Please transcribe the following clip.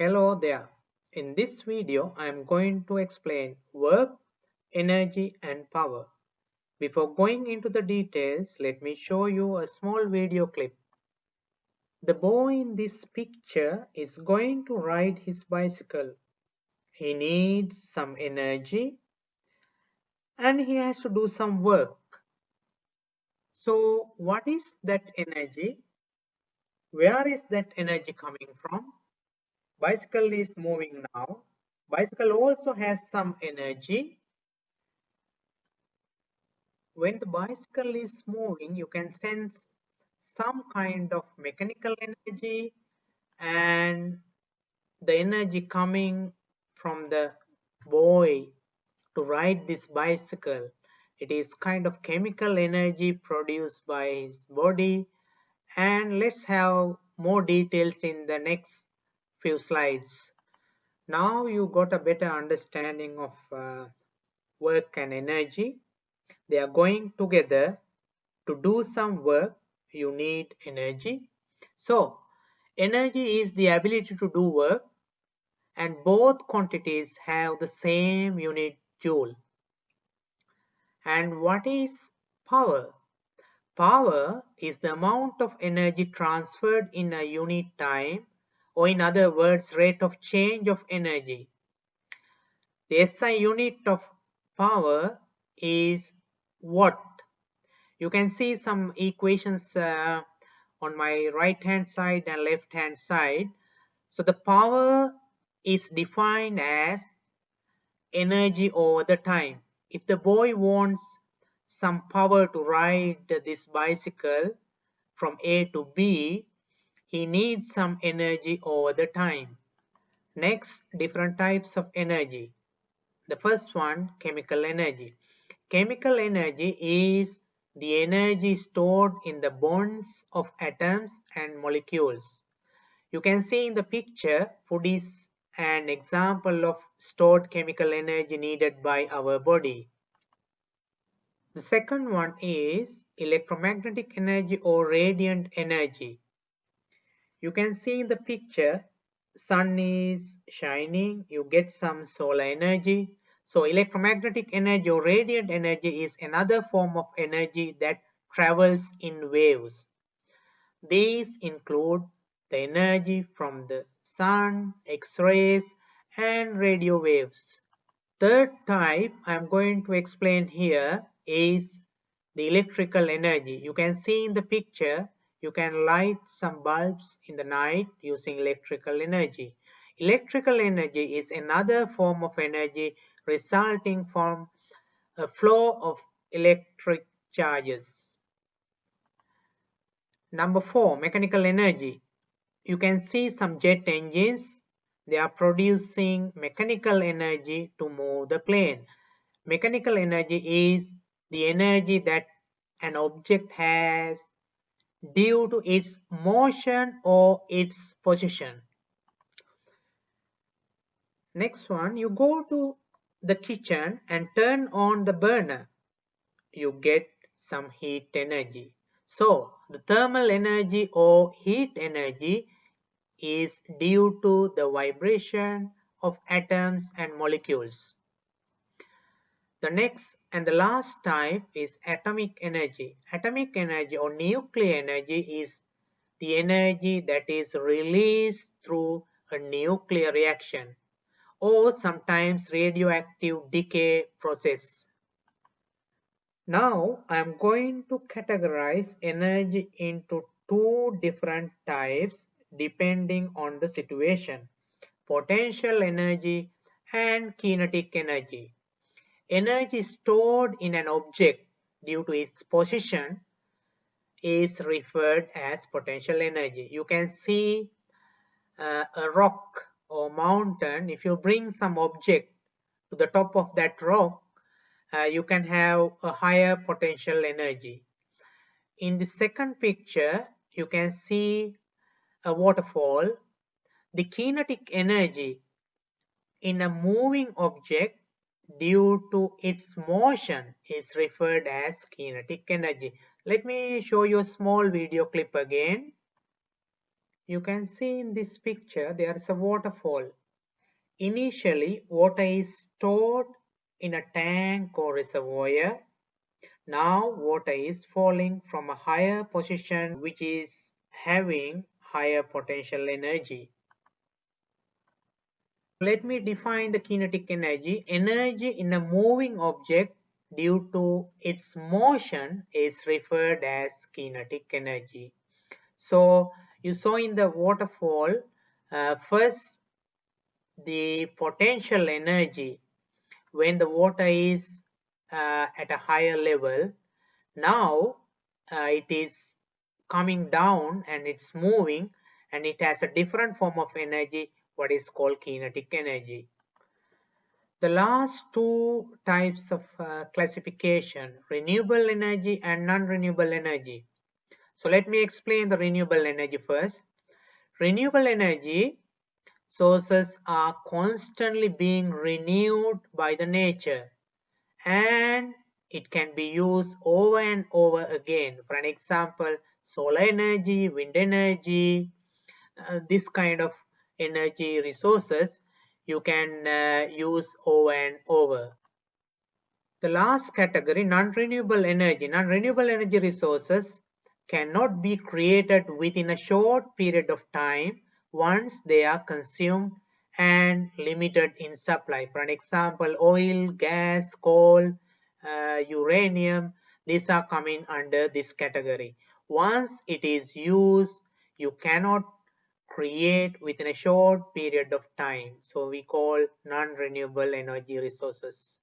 Hello there. In this video, I am going to explain work, energy and power. Before going into the details, let me show you a small video clip. The boy in this picture is going to ride his bicycle. He needs some energy and he has to do some work. So, what is that energy? Where is that energy coming from? Bicycle is moving now. Bicycle also has some energy. When the bicycle is moving, you can sense some kind of mechanical energy and the energy coming from the boy to ride this bicycle. It is kind of chemical energy produced by his body, and let's have more details in the next few slides. Now you got a better understanding of work and energy. They are going together. To do some work, you need energy. So, energy is the ability to do work, and both quantities have the same unit joule. And what is power? Power is the amount of energy transferred in a unit time, or in other words, rate of change of energy. The SI unit of power is watt. You can see some equations on my right hand side and left hand side. So the power is defined as energy over the time. If the boy wants some power to ride this bicycle from A to B, he needs some energy over the time. Next, different types of energy. The first one, chemical energy. Chemical energy is the energy stored in the bonds of atoms and molecules. You can see in the picture, food is an example of stored chemical energy needed by our body. The second one is electromagnetic energy or radiant energy. You can see in the picture, sun is shining, you get some solar energy. So electromagnetic energy or radiant energy is another form of energy that travels in waves. These include the energy from the sun, X-rays and radio waves. Third type I am going to explain here is the electrical energy. You can see in the picture, you can light some bulbs in the night using electrical energy. Electrical energy is another form of energy resulting from a flow of electric charges. Number 4, mechanical energy. You can see some jet engines. They are producing mechanical energy to move the plane. Mechanical energy is the energy that an object has due to its motion or its position. Next one, you go to the kitchen and turn on the burner. You get some heat energy. So, the thermal energy or heat energy is due to the vibration of atoms and molecules. The next and the last type is atomic energy. Atomic energy or nuclear energy is the energy that is released through a nuclear reaction or sometimes radioactive decay process. Now I am going to categorize energy into two different types depending on the situation: potential energy and kinetic energy. Energy stored in an object due to its position is referred as potential energy. You can see a rock or mountain. If you bring some object to the top of that rock, you can have a higher potential energy. In the second picture, you can see a waterfall. The kinetic energy in a moving object due to its motion is referred as kinetic energy. Let me show you a small video clip again. You can see in this picture there is a waterfall. Initially, water is stored in a tank or reservoir. Now water is falling from a higher position which is having higher potential energy. Let me define the kinetic energy. Energy in a moving object due to its motion is referred as kinetic energy. So you saw in the waterfall, first the potential energy when the water is at a higher level. Now it is coming down and it's moving, and it has a different form of energy, what is called kinetic energy. The last two types of classification, renewable energy and non-renewable energy. So let me explain the renewable energy first. Renewable energy sources are constantly being renewed by the nature, and it can be used over and over again. For an example, solar energy, wind energy, this kind of energy resources you can use over and over. The last category, non-renewable energy. Non-renewable energy resources cannot be created within a short period of time once they are consumed and limited in supply. For an example, oil, gas, coal, uranium, these are coming under this category. Once it is used, you cannot create within a short period of time. So we call non-renewable energy resources.